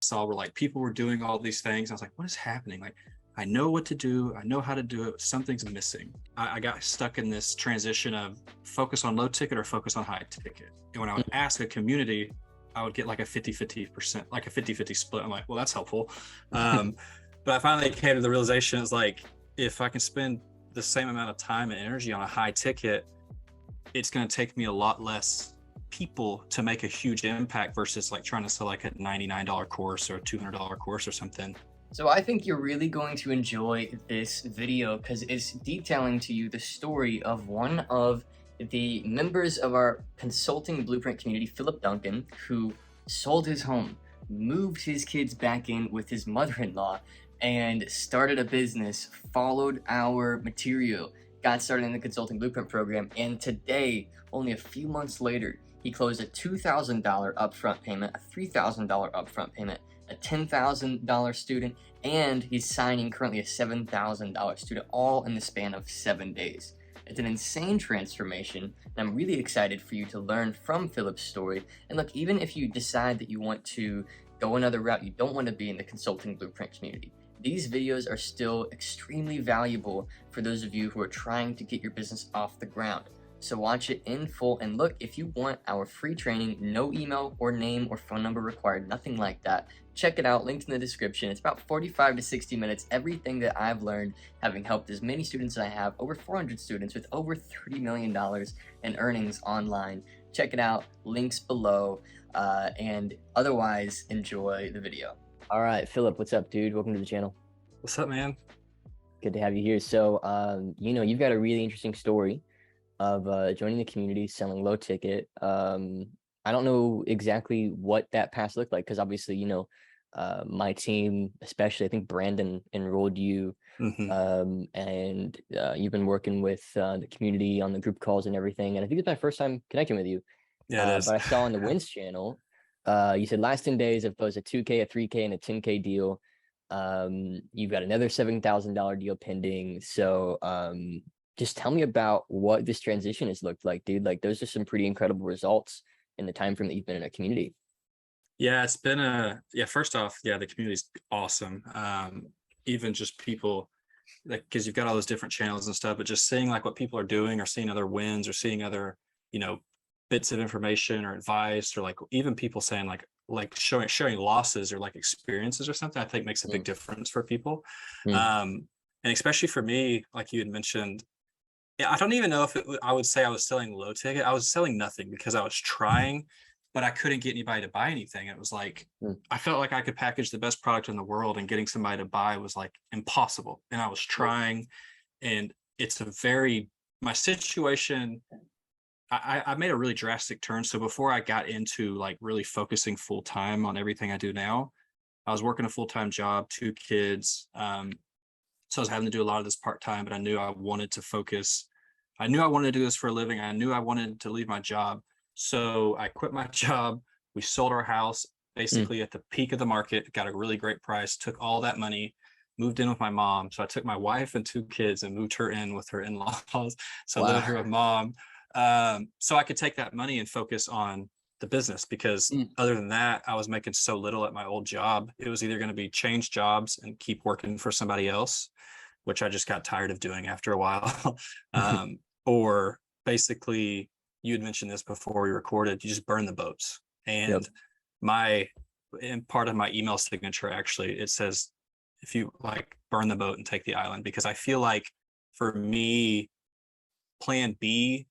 saw where like people were doing all these things. I was like, what is happening? Like, I know what to do. I know how to do it. Something's missing. I got stuck in this transition of focus on low ticket or focus on high ticket. And when I would ask a community, I would get like a 50-50%, like a 50-50 split. I'm like, well, that's helpful. But I finally came to the realization is like, if I can spend the same amount of time and energy on a high ticket, it's going to take me a lot less people to make a huge impact versus like trying to sell like a $99 course or a $200 course or something. So I think you're really going to enjoy this video because it's detailing to you the story of one of the members of our consulting blueprint community, Phillip Duncan, who sold his home, moved his kids back in with his mother-in-law, and started a business, followed our material, got started in the consulting blueprint program, and today, only a few months later, he closed a $2,000 upfront payment, a $3,000 upfront payment, a $10,000 student, and he's signing currently a $7,000 student, all in the span of 7 days. It's an insane transformation, and I'm really excited for you to learn from Phillip's story. And look, even if you decide that you want to go another route, you don't want to be in the consulting blueprint community, these videos are still extremely valuable for those of you who are trying to get your business off the ground. So watch it in full, and look, if you want our free training, no email or name or phone number required, nothing like that, check it out, linked in the description. It's about 45 to 60 minutes, everything that I've learned, having helped as many students as I have, over 400 students with over $30 million in earnings online. Check it out, links below, and otherwise, enjoy the video. All right, Phillip, what's up, dude? Welcome to the channel. What's up, man? Good to have you here. So, you've got a really interesting story of joining the community, selling low ticket. I don't know exactly what that past looked like because obviously, my team, especially, I think Brandon enrolled you, and you've been working with the community on the group calls and everything. And I think it's my first time connecting with you. Yeah, it is. But I saw on the Wins channel, you said last 10 days I've closed a 2K, a 3K, and a 10K deal. You've got another $7,000 deal pending. So just tell me about what this transition has looked like, dude. Like, those are some pretty incredible results in the time frame that you've been in a community. Yeah, it's been first off, yeah, the community's awesome. Even just people, like, because you've got all those different channels and stuff, but just seeing like what people are doing or seeing other wins or seeing other, bits of information or advice, or like even people saying like sharing losses or like experiences or something, I think makes a big difference for people. And especially for me, like you had mentioned, I don't even know if I would say I was selling low ticket. I was selling nothing because I was trying, but I couldn't get anybody to buy anything. It was like, I felt like I could package the best product in the world and getting somebody to buy was like impossible. And I was trying, and it's my situation, I made a really drastic turn. So before I got into like really focusing full time on everything I do now, I was working a full-time job, 2 kids. So I was having to do a lot of this part-time, but I knew I wanted to focus. I knew I wanted to do this for a living. I knew I wanted to leave my job. So I quit my job. We sold our house basically at the peak of the market, got a really great price, took all that money, moved in with my mom. So I took my wife and 2 kids and moved her in with her in-laws. So I lived here with mom. So I could take that money and focus on the business, because other than that, I was making so little at my old job. It was either going to be change jobs and keep working for somebody else, which I just got tired of doing after a while. Or basically, you had mentioned this before we recorded, you just burn the boats. And in part of my email signature, actually, it says, if you like, burn the boat and take the island, because I feel like for me, plan B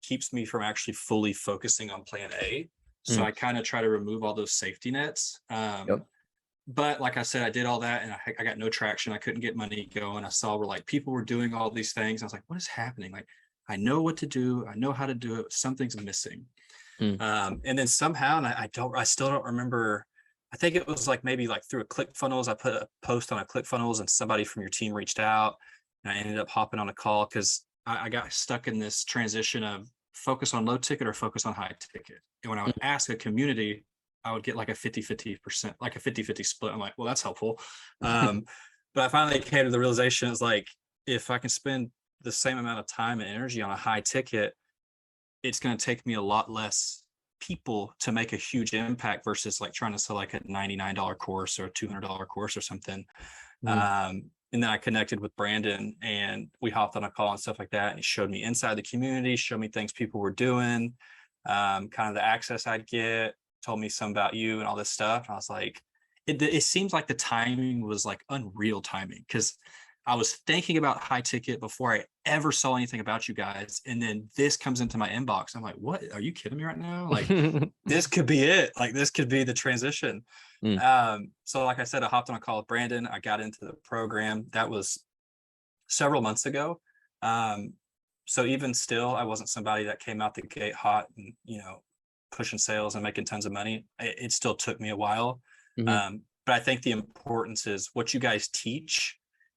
keeps me from actually fully focusing on plan A. So I kind of try to remove all those safety nets. But like I said, I did all that and I got no traction. I couldn't get money going. I saw where like people were doing all these things. I was like, what is happening? Like, I know what to do. I know how to do it. Something's missing. And then somehow, and I still don't remember. I think it was like maybe like through a ClickFunnels. I put a post on a ClickFunnels and somebody from your team reached out, and I ended up hopping on a call because I got stuck in this transition of focus on low ticket or focus on high ticket. And when I would ask a community, I would get like a 50-50%, like a 50-50 split. I'm like, well, that's helpful. But I finally came to the realization is like, if I can spend the same amount of time and energy on a high ticket, it's going to take me a lot less people to make a huge impact versus like trying to sell like a $99 course or a $200 course or something. And then I connected with Brandon and we hopped on a call and stuff like that. And he showed me inside the community, showed me things people were doing, kind of the access I'd get, told me some about you and all this stuff. And I was like, it seems like the timing was like unreal timing, because I was thinking about high ticket before I ever saw anything about you guys. And then this comes into my inbox. I'm like, what? Are you kidding me right now? Like, this could be it. Like, this could be the transition. So like I said, I hopped on a call with Brandon. I got into the program. That was several months ago. So even still, I wasn't somebody that came out the gate hot and, pushing sales and making tons of money. It still took me a while. But I think the importance is what you guys teach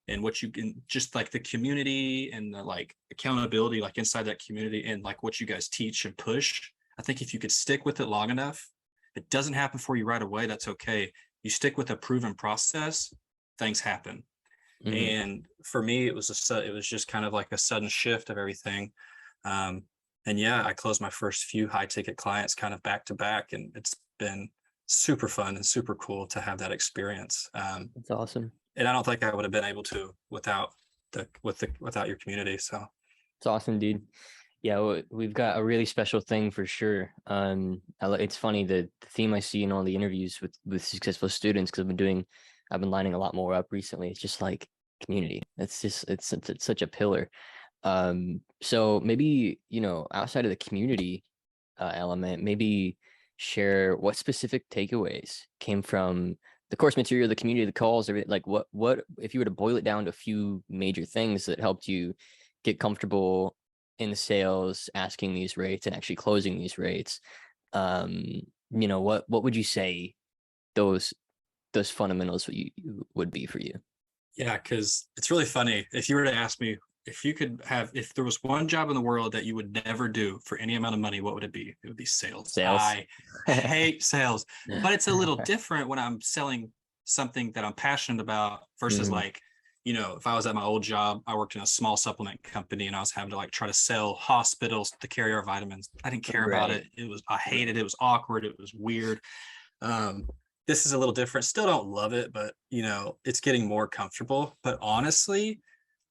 and what you can, just like the community and the like accountability, like inside that community, and like what you guys teach and push. I think if you could stick with it long enough, it doesn't happen for you right away. That's okay. You stick with a proven process, things happen. And for me, it was just kind of like a sudden shift of everything. And yeah, I closed my first few high ticket clients kind of back to back, and it's been super fun and super cool to have that experience. That's awesome. And I don't think I would have been able to without your community. So it's awesome, dude. Yeah, we've got a really special thing for sure. It's funny, the theme I see in all the interviews with successful students, because I've been lining a lot more up recently. It's just like community. It's such a pillar. So maybe, outside of the community element, maybe share what specific takeaways came from the course material, the community, the calls, or like what if you were to boil it down to a few major things that helped you get comfortable in the sales, asking these rates and actually closing these rates. What would you say those fundamentals would be for you? Yeah, because it's really funny. If you were to ask me if there was one job in the world that you would never do for any amount of money, what would it be? It would be sales. I hate sales, but it's a little different when I'm selling something that I'm passionate about versus like, if I was at my old job, I worked in a small supplement company and I was having to like try to sell hospitals to carry our vitamins. I didn't care about it. I hated it. It was awkward. It was weird. This is a little different. Still don't love it, but it's getting more comfortable. But honestly,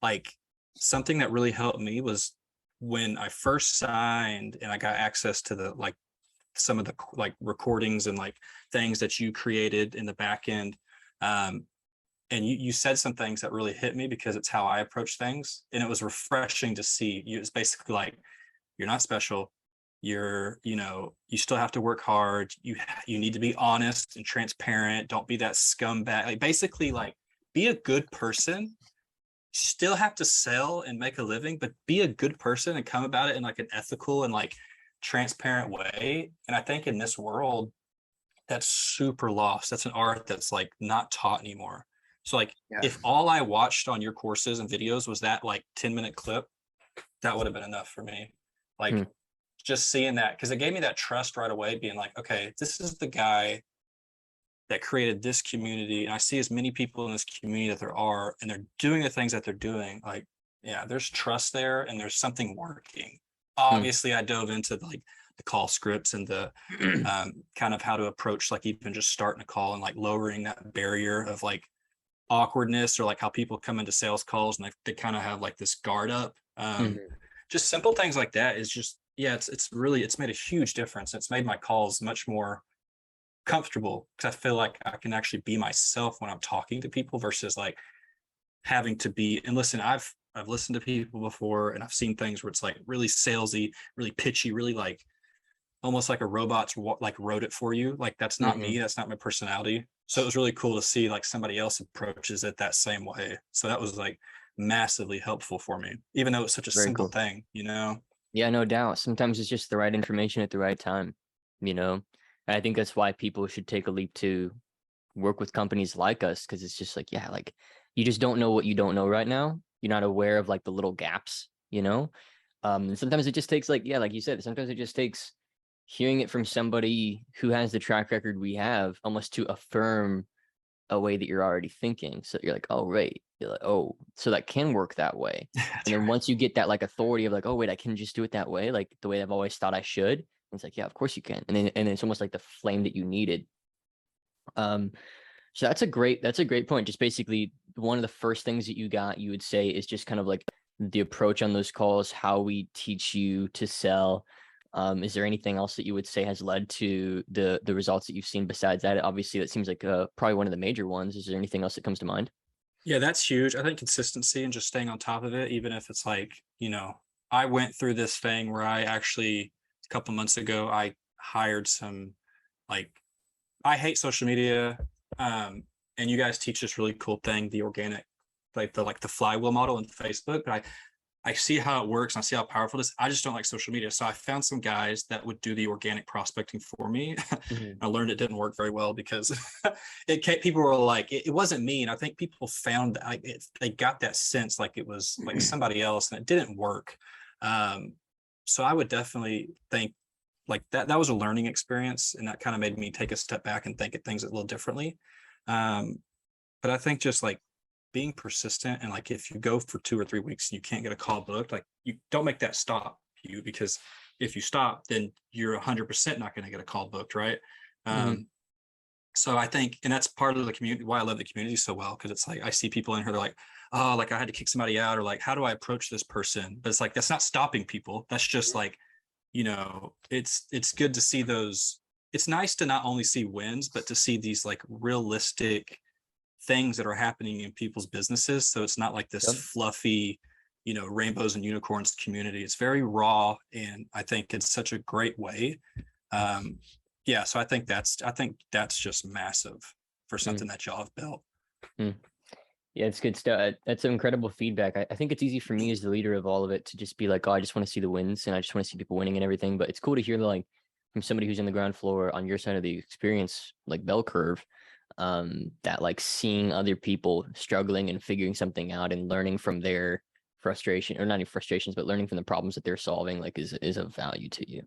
like something that really helped me was when I first signed and I got access to the like some of the like recordings and like things that you created in the back end. And you said some things that really hit me because it's how I approach things. And it was refreshing to see you. It's basically like, you're not special. You still have to work hard. You need to be honest and transparent. Don't be that scumbag. Like basically like be a good person. Still have to sell and make a living, but be a good person and come about it in like an ethical and like transparent way. And I think in this world, that's super lost. That's an art that's like not taught anymore. So like if all I watched on your courses and videos was that like 10-minute clip, that would have been enough for me. Like just seeing that, because it gave me that trust right away, being like, okay, this is the guy that created this community. And I see as many people in this community that there are, and they're doing the things that they're doing. Like, yeah, there's trust there and there's something working. Obviously I dove into like the call scripts and the kind of how to approach like even just starting a call and like lowering that barrier of like awkwardness, or like how people come into sales calls and they kind of have like this guard up. Just simple things like that is just, it's made a huge difference. It's made my calls much more comfortable because I feel like I can actually be myself when I'm talking to people versus like having to be. And listen, I've listened to people before and I've seen things where it's like really salesy, really pitchy, really like almost like a robot's like wrote it for you. Like that's not me. That's not my personality. So it was really cool to see like somebody else approaches it that same way. So that was like massively helpful for me, even though it's such a simple thing, Yeah, no doubt. Sometimes it's just the right information at the right time, And I think that's why people should take a leap to work with companies like us, because it's just like, like you just don't know what you don't know right now. You're not aware of like the little gaps, and sometimes it just takes like you said, sometimes it just takes hearing it from somebody who has the track record we have, almost to affirm a way that you're already thinking. So you're like, oh, right. You're like, oh, so that can work that way. And then once you get that like authority of like, oh, wait, I can just do it that way, like the way I've always thought I should, It's like, yeah, of course you can. And it's almost like the flame that you needed. So that's a great point. Just basically one of the first things that you would say is just kind of like the approach on those calls, how we teach you to sell. Is there anything else that you would say has led to the results that you've seen besides that? Obviously, that seems like probably one of the major ones. Is there anything else that comes to mind? Yeah, that's huge. I think consistency and just staying on top of it, even if it's like, I went through this thing where I actually, a couple months ago, I hired some, like, I hate social media. And you guys teach this really cool thing, the organic, like the flywheel model in Facebook. But I see how it works and I see how powerful it is. I just don't like social media. So I found some guys that would do the organic prospecting for me. I learned it didn't work very well because people were like, it wasn't me. And I think people found that they got that sense like it was like somebody else and it didn't work. So I would definitely think like that was a learning experience. And that kind of made me take a step back and think of things a little differently. But I think just like being persistent and like if you go for 2 or 3 weeks and you can't get a call booked, like you don't make that stop you, because if you stop, then you're 100% not going to get a call booked, right? So I think, and that's part of the community, why I love the community so well, because it's like I see people in here, they're like, oh, like I had to kick somebody out, or like, how do I approach this person? But it's like that's not stopping people. That's just like, it's good to see those. It's nice to not only see wins, but to see these like realistic things that are happening in people's businesses. So it's not like this fluffy, rainbows and unicorns community. It's very raw, and I think it's such a great way. Yeah, so I think that's just massive for something that y'all have built. Yeah, it's good stuff. That's some incredible feedback. I think it's easy for me as the leader of all of it to just be like, oh, I just want to see the wins and I just want to see people winning and everything. But it's cool to hear like from somebody who's in the ground floor on your side of the experience, like bell curve, that like seeing other people struggling and figuring something out and learning from their frustration, or not even frustrations, but learning from the problems that they're solving, like is of value to you.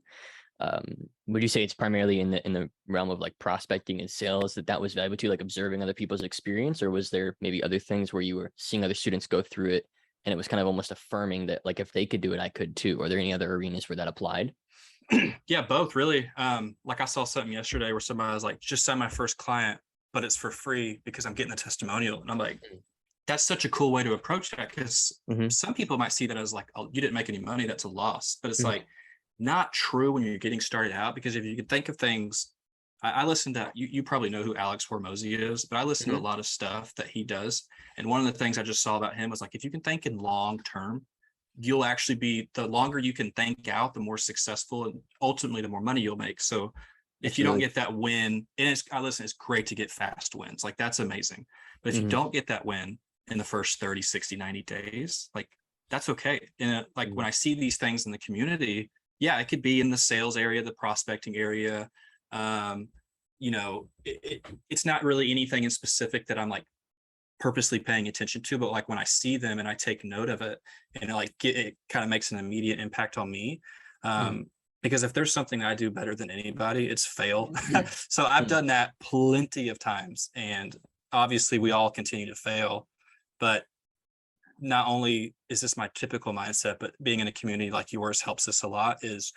Would you say it's primarily in the realm of like prospecting and sales that was valuable to you, like observing other people's experience, or was there maybe other things where you were seeing other students go through it and it was kind of almost affirming that like if they could do it, I could too? Are there any other arenas where that applied? Yeah, both really. Like I saw something yesterday where somebody was like, just sign my first client, but it's for free because I'm getting a testimonial. And I'm like, that's such a cool way to approach that, because some people might see that as like, oh, you didn't make any money, that's a loss. But it's like not true when you're getting started out, because if you can think of things, I listen to, you probably know who Alex Hormozy is, but I listen to a lot of stuff that he does. And one of the things I just saw about him was like, if you can think in long term, you'll actually be, the longer you can think out, the more successful and ultimately the more money you'll make. So if you don't get that win, and it's great to get fast wins, like that's amazing. But if you don't get that win in the first 30, 60, 90 days, like that's okay. And like when I see these things in the community, yeah, it could be in the sales area, the prospecting area. It's not really anything in specific that I'm like purposely paying attention to, but like when I see them and I take note of it, and it kind of makes an immediate impact on me. Because if there's something I do better than anybody, it's fail. So I've done that plenty of times, and obviously we all continue to fail. But not only is this my typical mindset, but being in a community like yours helps us a lot. Is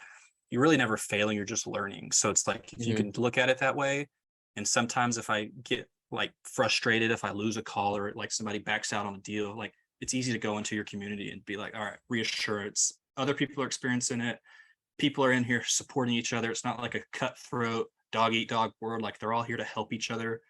you're really never failing, you're just learning. So it's like if you can look at it that way. And sometimes if I get like frustrated, if I lose a call or like somebody backs out on a deal, like it's easy to go into your community and be like, all right, reassurance, other people are experiencing it, people are in here supporting each other. It's not like a cutthroat dog eat dog world. Like they're all here to help each other.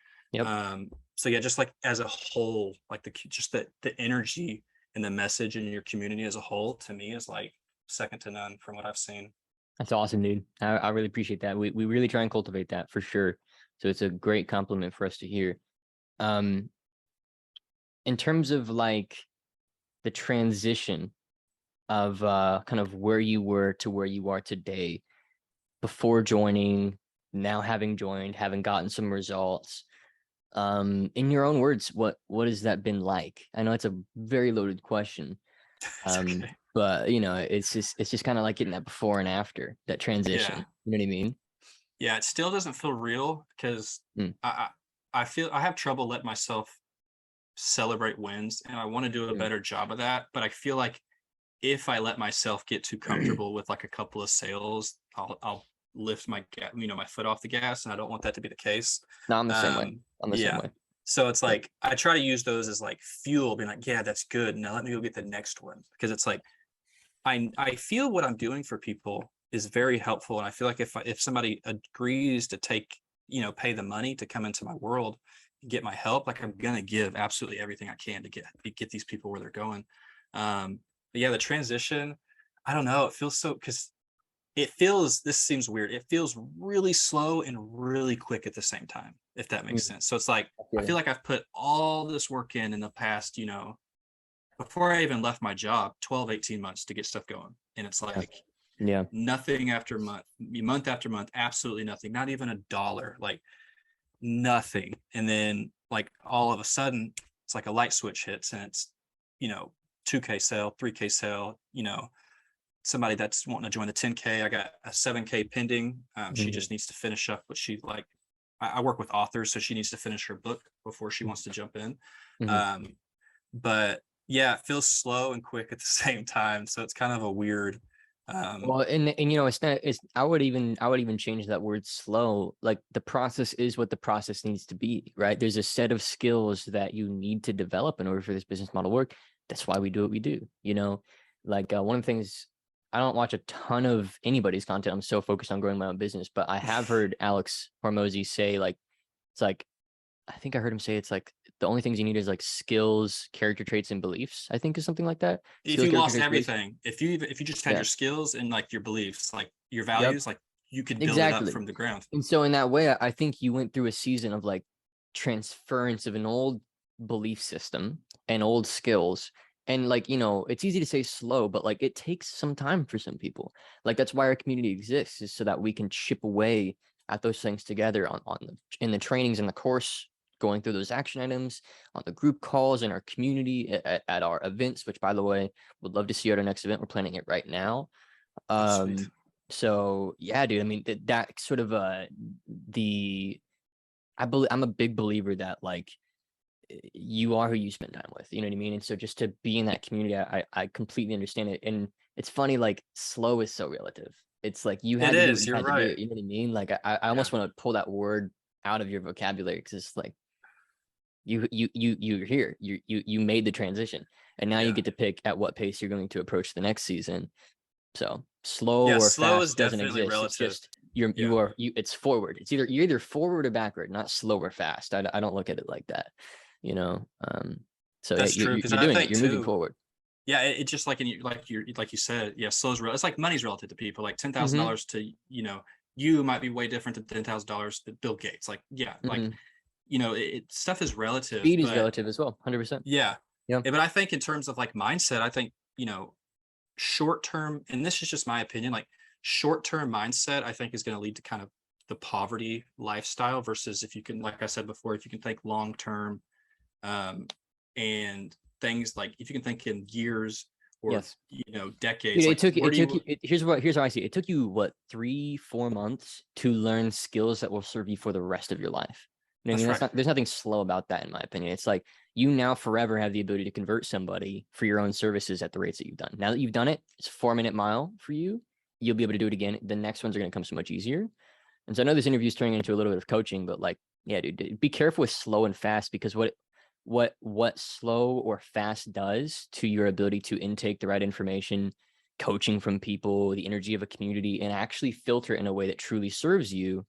So yeah, just like as a whole, like the energy and the message in your community as a whole, to me, is like second to none from what I've seen. That's awesome, dude. I really appreciate that. We really try and cultivate that for sure. So it's a great compliment for us to hear. In terms of like the transition of kind of where you were to where you are today, before joining, now having joined, having gotten some results, in your own words, what has that been like? I know it's a very loaded question. Okay. But it's just kind of like getting that before and after, that transition. Yeah. You know what I mean? Yeah, it still doesn't feel real because I feel I have trouble letting myself celebrate wins, and I want to do a better job of that. But I feel like if I let myself get too comfortable with like a couple of sales, I'll lift my my foot off the gas, and I don't want that to be the case. No, I'm the same way. I'm the same Yeah. way. So it's like I try to use those as like fuel, being like, yeah, that's good. Now let me go get the next one, because it's like I feel what I'm doing for people is very helpful, and I feel like if somebody agrees to pay the money to come into my world, get my help, like I'm gonna give absolutely everything I can to get these people where they're going. But yeah, the transition, I don't know, it feels so, because this seems weird, it feels really slow and really quick at the same time, if that makes sense. So it's like I feel like I've put all this work in the past, before I even left my job, 12-18 months to get stuff going, and it's like Yeah. nothing after month after month, absolutely nothing, not even $1, like nothing. And then like all of a sudden it's like a light switch hits, and it's 2K sale, 3K sale, somebody that's wanting to join the 10K. I got a 7K pending. She just needs to finish up what she like. I work with authors, so she needs to finish her book before she wants to jump in. But yeah, it feels slow and quick at the same time, so it's kind of a weird Well, and it's not, I would even change that word slow. Like the process is what the process needs to be, right? There's a set of skills that you need to develop in order for this business model to work. That's why we do what we do, like one of the things, I don't watch a ton of anybody's content. I'm so focused on growing my own business, but I have heard Alex Hormozy say, like, it's like, I think I heard him say it's like the only things you need is like skills, character traits, and beliefs. I think is something like that. If Skills, you character lost traits, beliefs. everything, if you just had Yeah. your skills and like your beliefs, like your Yep. values, like you could build it up from the ground. And so in that way, I think you went through a season of like transference of an old belief system and old skills. And like, it's easy to say slow, but like it takes some time for some people. Like that's why our community exists, is so that we can chip away at those things together in the trainings and the course, going through those action items, on the group calls, in our community, at our events, which by the way, would love to see you at our next event. We're planning it right now. Oh, sweet. So yeah, dude, I mean that sort of I'm a big believer that like you are who you spend time with, you know what I mean? And so just to be in that community, I completely understand it. And it's funny, like slow is so relative. It's like you had It to do is, what you you're had to do, right. you know what I mean? Like I almost want to pull that word out of your vocabulary, because it's like you're here, you made the transition, and now you get to pick at what pace you're going to approach the next season. So slow or slow is fast doesn't definitely exist. relative. It's just it's forward. It's you're either forward or backward, not slow or fast. I don't look at it like that, so That's yeah, true, because you're I doing it. think You're moving too, forward. yeah, it just like like you said, yeah, slow is real. It's like money's relative to people. Like $10,000 to you might be way different than $10,000 to Bill Gates. Like like stuff is relative. Speed is But relative as well, 100%. yeah, Yeah. but I think in terms of like mindset, I think short term, and this is just my opinion, like short term mindset, I think is going to lead to kind of the poverty lifestyle, versus if you can, like I said before, if you can think long term, and things like if you can think in years or Yes. decades. Dude, Like here's how I see it. It took you what 3-4 months to learn skills that will serve you for the rest of your life. You know what I mean? That's right. There's nothing slow about that, in my opinion. It's like you now forever have the ability to convert somebody for your own services at the rates that you've done. Now that you've done it, it's a 4-minute mile for you. You'll be able to do it again. The next ones are going to come so much easier. And so I know this interview is turning into a little bit of coaching, but like, yeah, dude, be careful with slow and fast, because what slow or fast does to your ability to intake the right information, coaching from people, the energy of a community, and actually filter it in a way that truly serves you,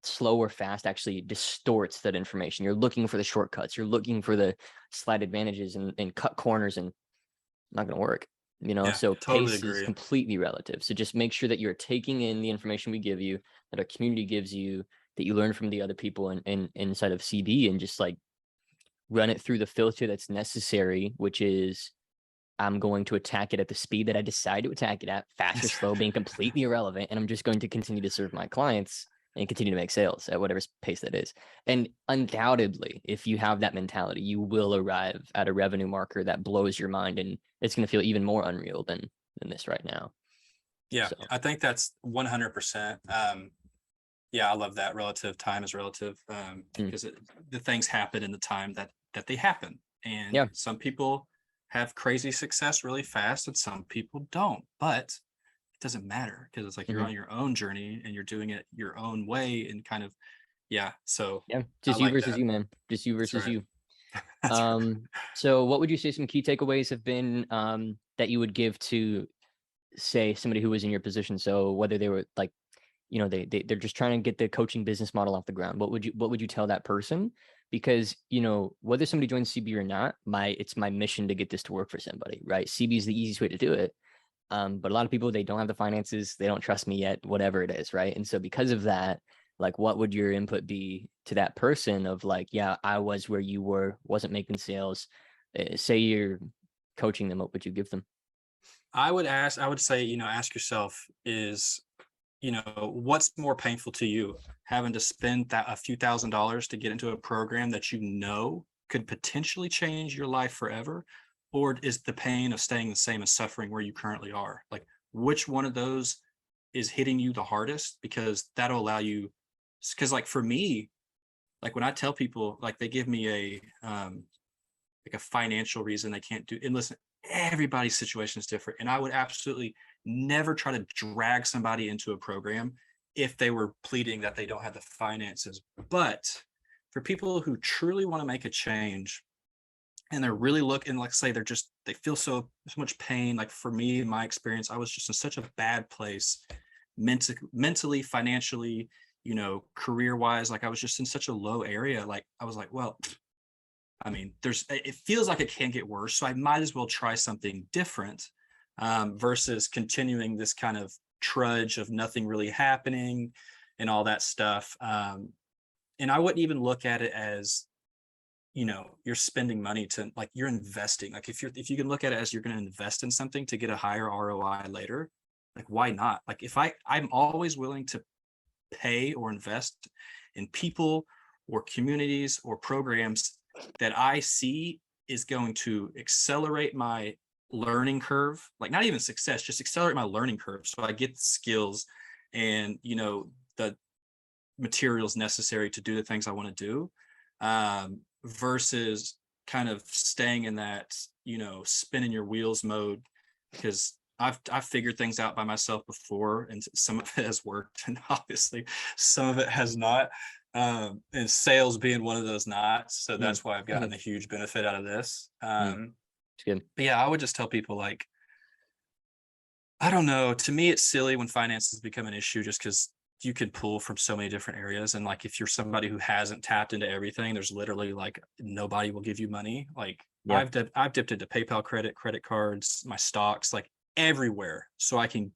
slow or fast actually distorts that information. You're looking for the shortcuts, you're looking for the slight advantages and cut corners, and not going to work. Yeah, So totally pace is agree. completely relative. So just make sure that you're taking in the information we give you, that our community gives you, that you learn from the other people and inside of CB, and just like run it through the filter that's necessary, which is I'm going to attack it at the speed that I decide to attack it at, fast or slow being completely irrelevant. And I'm just going to continue to serve my clients and continue to make sales at whatever pace that is. And undoubtedly, if you have that mentality, you will arrive at a revenue marker that blows your mind, and it's going to feel even more unreal than this right now. Yeah, So. I think that's 100%. Yeah, I love that. Relative time is relative, because the things happen in the time that they happen. And some people have crazy success really fast and some people don't. But doesn't matter, because it's like you're on your own journey and you're doing it your own way and kind of, yeah. So Yeah, I just you like versus that. you, man. Just you That's versus right. you. That's right. So what would you say some key takeaways have been that you would give to, say, somebody who was in your position? So whether they were like, they're just trying to get the coaching business model off the ground, what would you tell that person? Because whether somebody joins CB or not, it's my mission to get this to work for somebody, right? CB is the easiest way to do it. But a lot of people, they don't have the finances, they don't trust me yet, whatever it is, right? And so because of that, like, what would your input be to that person of like, yeah, I was where you were, wasn't making sales. Say you're coaching them, what would you give them? I would say, ask yourself is, what's more painful to you, having to spend that a few $1,000s to get into a program that could potentially change your life forever, or is the pain of staying the same and suffering where you currently are? Like, which one of those is hitting you the hardest? Because that'll allow you, because like for me, like when I tell people, like they give me like a financial reason they can't do, and listen, everybody's situation is different, and I would absolutely never try to drag somebody into a program if they were pleading that they don't have the finances. But for people who truly want to make a change and they're really looking, like say they feel so much pain, like for me, in my experience, I was just in such a bad place, mentally, financially, career wise, like I was just in such a low area. Like I was like, well, I mean, it feels like it can get worse, so I might as well try something different, versus continuing this kind of trudge of nothing really happening and all that stuff. And I wouldn't even look at it as, you're spending money to, like, you're investing. Like if you can look at it as you're going to invest in something to get a higher ROI later, like why not? Like I'm always willing to pay or invest in people or communities or programs that I see is going to accelerate my learning curve, like not even success, just accelerate my learning curve. So I get the skills and, the materials necessary to do the things I want to do, versus kind of staying in that, spinning your wheels mode. Because I've figured things out by myself before, and some of it has worked, and obviously some of it has not. And sales being one of those not. So that's why I've gotten a huge benefit out of this. It's good. But yeah, I would just tell people, like, I don't know. To me, it's silly when finances become an issue, just because you could pull from so many different areas. And like, if you're somebody who hasn't tapped into everything, there's literally like nobody will give you money. Like Yeah. I've dipped into PayPal credit cards, my stocks, like everywhere. So I can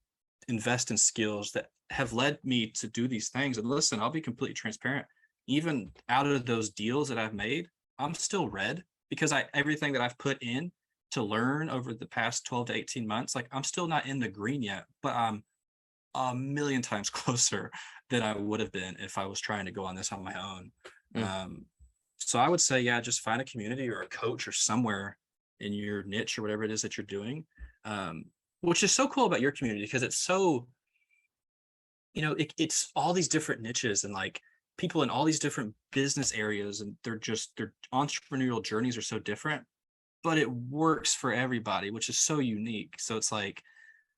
invest in skills that have led me to do these things. And listen, I'll be completely transparent. Even out of those deals that I've made, I'm still red, because everything that I've put in to learn over the past 12 to 18 months, like I'm still not in the green yet, but I'm a million times closer than I would have been if I was trying to go on this on my own. Mm. So I would say, yeah, just find a community or a coach or somewhere in your niche or whatever it is that you're doing. Which is so cool about your community, because it's so, it's all these different niches and like people in all these different business areas, and their entrepreneurial journeys are so different, but it works for everybody, which is so unique. So it's like,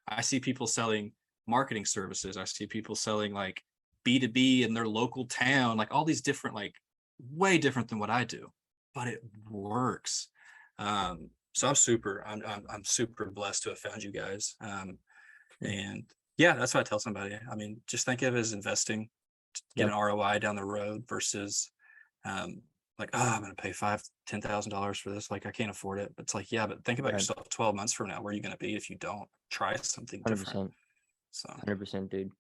I see people selling marketing services. I see people selling like B2B in their local town, like all these different, like way different than what I do, but it works. So I'm super blessed to have found you guys. And yeah, that's what I tell somebody. I mean, just think of it as investing to get Yep. an ROI down the road versus, like, oh, I'm going to pay $10,000 for this. Like, I can't afford it. But it's like, yeah, but think about Right. yourself 12 months from now. Where are you going to be if you don't try something different? 100%. So 100%, dude.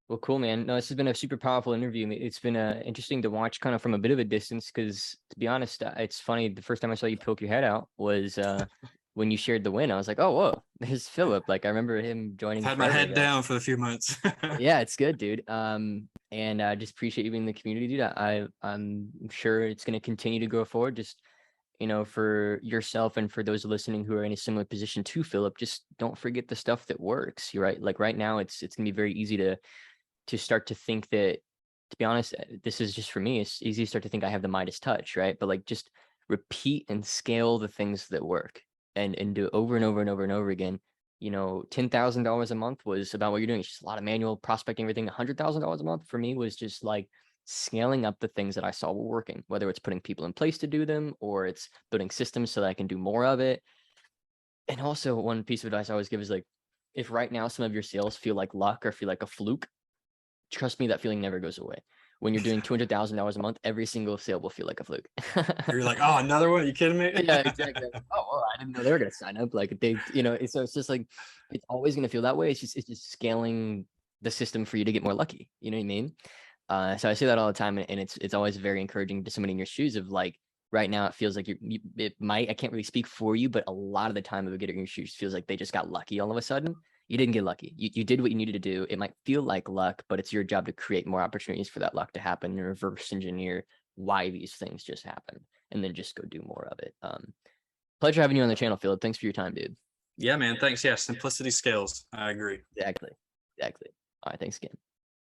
Well, cool, man. No, this has been a super powerful interview. It's been interesting to watch kind of from a bit of a distance, because to be honest, it's funny. The first time I saw you poke your head out was when you shared the win. I was like, oh, whoa, there's Phillip. Like, I remember him joining I've had my forever head ago. down for a few months. Yeah, it's good, dude. And I just appreciate you being in the community, dude. I'm sure it's going to continue to go forward. Just, for yourself and for those listening who are in a similar position to Phillip, just don't forget the stuff that works. You're right. Like right now, it's going to be very easy to start to think that, to be honest, this is just for me, it's easy to start to think I have the Midas touch, right? But like, just repeat and scale the things that work and do it over and over and over and over again. $10,000 a month was about what you're doing. It's just a lot of manual prospecting, everything. $100,000 a month for me was just like scaling up the things that I saw were working, whether it's putting people in place to do them or it's building systems so that I can do more of it. And also, one piece of advice I always give is like, if right now some of your sales feel like luck or feel like a fluke, trust me, that feeling never goes away. When you're doing $200,000 a month, every single sale will feel like a fluke. You're like, oh, another one? Are you kidding me? Yeah, exactly. Oh, well, I didn't know they were gonna sign up. Like they, so it's just like it's always gonna feel that way. It's just scaling the system for you to get more lucky. You know what I mean? So I say that all the time, and it's always very encouraging to somebody in your shoes of like right now it feels like I can't really speak for you, but a lot of the time of getting in your shoes feels like they just got lucky all of a sudden. You didn't get lucky. You did what you needed to do. It might feel like luck, but it's your job to create more opportunities for that luck to happen and reverse engineer why these things just happen, and then just go do more of it. Pleasure having you on the channel, Phillip. Thanks for your time, dude. Yeah, man. Thanks. Yeah, simplicity scales. I agree. Exactly. All right, thanks again.